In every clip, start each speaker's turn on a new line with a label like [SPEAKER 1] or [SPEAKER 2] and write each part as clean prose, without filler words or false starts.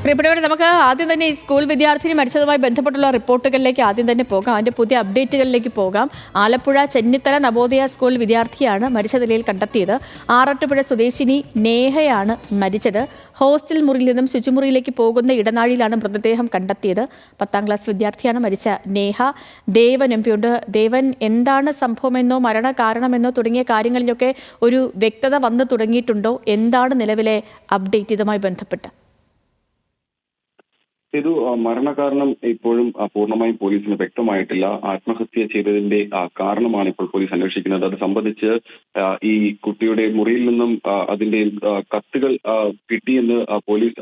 [SPEAKER 1] പ്രിയപ്പെട്ടവരെ, നമുക്ക് ആദ്യം തന്നെ ഈ സ്കൂൾ വിദ്യാർത്ഥിനി മരിച്ചതുമായി ബന്ധപ്പെട്ടുള്ള റിപ്പോർട്ടുകളിലേക്ക് ആദ്യം തന്നെ പോകാം. അതിന്റെ പുതിയ അപ്ഡേറ്റുകളിലേക്ക് പോകാം. ആലപ്പുഴ ചെന്നിത്തല നവോദയ സ്കൂൾ വിദ്യാർത്ഥിയാണ് മരിച്ച നിലയിൽ കണ്ടെത്തിയത്. ആറാട്ടുപുഴ സ്വദേശിനി നേഹയാണ് മരിച്ചത്. ഹോസ്റ്റൽ മുറിയിൽ നിന്നും ശുചിമുറിയിലേക്ക് പോകുന്ന ഇടനാഴിയിലാണ് മൃതദേഹം കണ്ടെത്തിയത്. 10ാം ക്ലാസ് വിദ്യാർത്ഥിയാണ് മരിച്ച നേഹ. ദേവൻ എംപിയുണ്ട്. ദേവൻ, എന്താണ് സംഭവമെന്നോ മരണകാരണമെന്നോ തുടങ്ങിയ കാര്യങ്ങളിലൊക്കെ ഒരു വ്യക്തത വന്നു തുടങ്ങിയിട്ടുണ്ടോ? എന്താണ് നിലവിലെ അപ്ഡേറ്റ് ഇതുമായി ബന്ധപ്പെട്ട്?
[SPEAKER 2] ഇത് മരണകാരണം ഇപ്പോഴും പൂർണ്ണമായും പോലീസിന് വ്യക്തമായിട്ടില്ല. ആത്മഹത്യ ചെയ്തതിന്റെ കാരണമാണ് ഇപ്പോൾ പോലീസ് അന്വേഷിക്കുന്നത്. അത് സംബന്ധിച്ച് ഈ കുട്ടിയുടെ മുറിയിൽ നിന്നും അതിന്റെ കത്തുകൾ കിട്ടിയെന്ന് പോലീസ്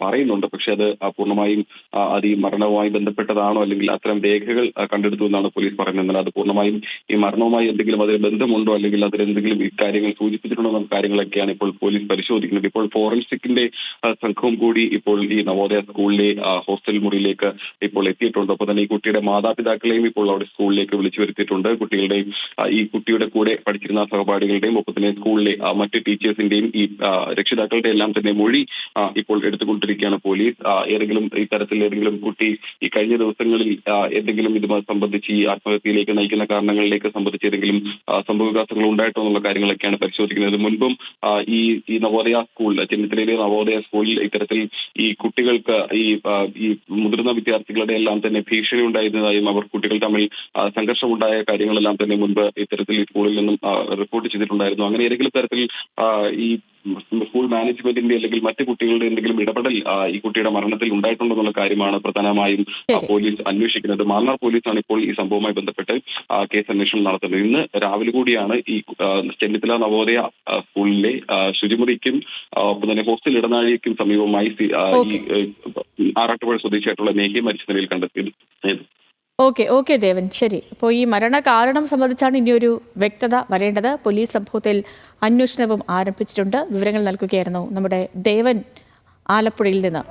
[SPEAKER 2] പറയുന്നുണ്ട്. പക്ഷെ അത് പൂർണ്ണമായും അത് ഈ മരണവുമായി ബന്ധപ്പെട്ടതാണോ അല്ലെങ്കിൽ അത്തരം രേഖകൾ കണ്ടെടുത്തു എന്നാണ് പോലീസ് പറയുന്നത്. അത് പൂർണ്ണമായും ഈ മരണവുമായി എന്തെങ്കിലും അതിന് ബന്ധമുണ്ടോ അല്ലെങ്കിൽ അതിലെന്തെങ്കിലും ഇക്കാര്യങ്ങൾ സൂചിപ്പിച്ചിട്ടുണ്ടോ എന്ന കാര്യങ്ങളൊക്കെയാണ് ഇപ്പോൾ പോലീസ് പരിശോധിക്കുന്നത്. ഇപ്പോൾ ഫോറൻസിക്കിന്റെ സംഘവും കൂടി ഇപ്പോൾ ഈ നവോദയ സ്കൂളിലെ ഹോസ്റ്റൽ മുറിയിലേക്ക് ഇപ്പോൾ എത്തിയിട്ടുണ്ട്. ഒപ്പം തന്നെ ഈ കുട്ടിയുടെ മാതാപിതാക്കളെയും ഇപ്പോൾ അവിടെ സ്കൂളിലേക്ക് വിളിച്ചു വരുത്തിയിട്ടുണ്ട്. ഈ കുട്ടിയുടെ കൂടെ പഠിച്ചിരുന്ന സഹപാഠികളുടെയും ഒപ്പം തന്നെ സ്കൂളിലെ മറ്റ് ടീച്ചേഴ്സിന്റെയും ഈ രക്ഷിതാക്കളുടെ എല്ലാം തന്നെ മൊഴി ഇപ്പോൾ എടുത്തുകൊണ്ടിരിക്കുകയാണ് പോലീസ്. ഏതെങ്കിലും കുട്ടി ഈ കഴിഞ്ഞ ദിവസങ്ങളിൽ എന്തെങ്കിലും ഇതുമായി സംബന്ധിച്ച് ഈ ആത്മഹത്യയിലേക്ക് നയിക്കുന്ന കാരണങ്ങളിലേക്ക് സംബന്ധിച്ച് ഏതെങ്കിലും സംഭവവികാസങ്ങൾ ഉണ്ടായിട്ടോ എന്നുള്ള കാര്യങ്ങളൊക്കെയാണ് പരിശോധിക്കുന്നത്. മുൻപും ഈ നവോദയ സ്കൂളിൽ, ചെന്നിത്തലയിലെ നവോദയ സ്കൂളിൽ ഇത്തരത്തിൽ ഈ കുട്ടികൾക്ക് ഈ മുതിർന്ന വിദ്യാർത്ഥികളുടെ എല്ലാം തന്നെ ഭീഷണി ഉണ്ടായിരുന്നതായും കുട്ടികൾ തമ്മിൽ സംഘർഷമുണ്ടായ കാര്യങ്ങളെല്ലാം തന്നെ മുൻപ് ഇത്തരത്തിൽ ഈ സ്കൂളിൽ നിന്നും റിപ്പോർട്ട് ചെയ്തിട്ടുണ്ടായിരുന്നു. അങ്ങനെ ഏതെങ്കിലും തരത്തിൽ ഈ സ്കൂൾ മാനേജ്മെന്റിന്റെ അല്ലെങ്കിൽ മറ്റു കുട്ടികളുടെ എന്തെങ്കിലും ഇടപെടൽ ഈ കുട്ടിയുടെ മരണത്തിൽ ഉണ്ടായിട്ടുണ്ടെന്നുള്ള കാര്യമാണ് പ്രധാനമായും പോലീസ് അന്വേഷിക്കുന്നത്. മാന്നാർ പോലീസാണ് ഇപ്പോൾ ഈ സംഭവവുമായി ബന്ധപ്പെട്ട് കേസ് അന്വേഷണം നടത്തുന്നത്. ഇന്ന് രാവിലെ കൂടിയാണ് ഈ ചെന്നിത്തല നവോദയ സ്കൂളിലെ ശുചിമുറിക്കും ഒപ്പം തന്നെ ഹോസ്റ്റൽ ഇടനാഴിക്കും സമീപമായി ഈ ആറാട്ടുപുഴ സ്വദേശിയായിട്ടുള്ള നേഹയെ മരിച്ച നിലയിൽ കണ്ടെത്തിയത്.
[SPEAKER 1] ഓക്കെ ദേവൻ, ശരി. അപ്പോൾ ഈ മരണ കാരണം സംബന്ധിച്ചാണ് ഇനിയൊരു വ്യക്തത വരേണ്ടത്. പോലീസ് സംഭവത്തിൽ അന്വേഷണവും ആരംഭിച്ചിട്ടുണ്ട്. വിവരങ്ങൾ നൽകുകയായിരുന്നു നമ്മുടെ ദേവൻ ആലപ്പുഴയിൽ നിന്ന്.